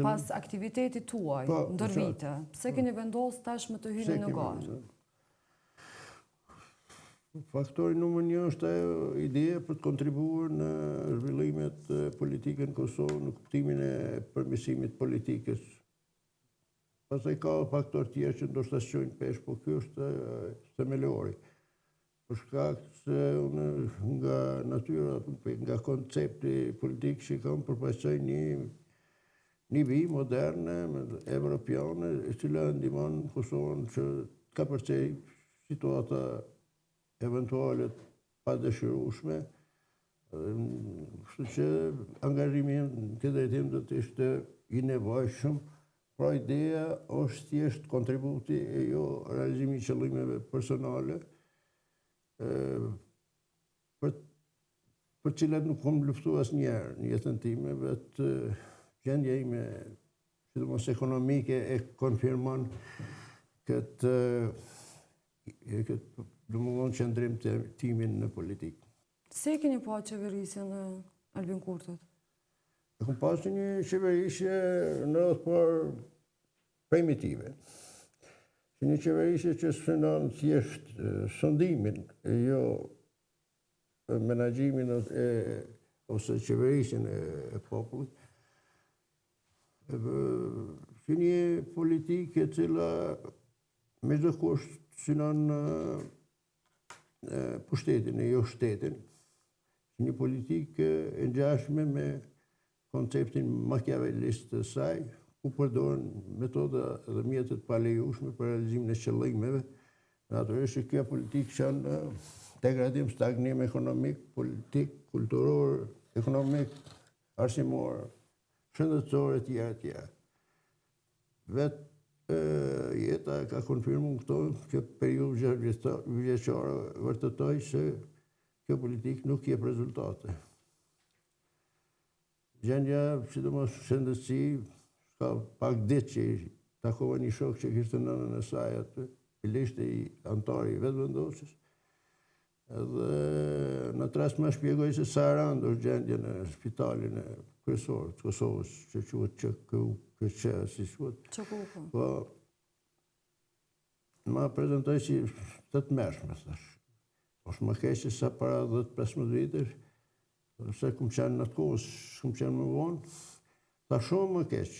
Pas aktivitetit tuaj, ndër vite, pse keni vendosur tashmë të hyni në garë? Faktori numër 1 është ajo ideja për të kontribuar në zhvillimet politike në Kosovë, në kuptimin e përmirësimit politikës. Pastaj ka faktor tjerë që ndoshta shojnë pesh, po ky është themelori. Për shkak se unë nga natyra, nga koncepti politik që kam përfaqësoj një vijë moderne, evropiane, e cila ndihmon Kosovën që ka përcej situata eventuale pa dëshirueshme. Kështu që angazhimi në këtë drejtim do të ishte i nevojshëm. Pra ideja është thjesht kontributi e jo realizimi i qëllimeve personale, për cilat nuk kam luftuar asnjëherë në jetën time, vetë gjendja ime, sidomos ekonomike, e konfirmon këtë domethënë qëndrim timin në politikë. Se keni pa qeverisjen e Albin Kurtit? E kam pasur një qeverisje në rreth primitive. Një qeverisje që synon thjesht sondimin, e jo menaxhimin ose qeverisjen e popullit. Që një politikë e cila me çdo kusht synon pushtetin e jo shtetin. Një politikë e ngjashme me konceptin makiavelist të saj, ku përdoren metoda dhe mjetet pa lejueshme për realizimin e qëllimeve. Natyrisht që kjo politikë kanë degradim, stagnim ekonomik, politik, kulturor, ekonomik, arsimor, shëndetësor e tjera. Vetë jeta ka konfirmuar këto që periudhë vjeçare vërtetoi se kjo politikë nuk jep rezultate. Gjendja, sidomos shëndetësi, ka pak ditë që takova një shok që kishte nënën e saj aty, ishte i antari i vetëvendosjes. Edhe në tras më shpjegoi se sa rënd është gjendja në spitalin e kryesor të Kosovës, që quhet QKC, si quhet. Po, ma prezantoi si të tmerrshme, thash. Është më keq se sa para 10-15 vitesh, se kum qenë në atë kohë, kum qenë më vonë, tha shumë më keq.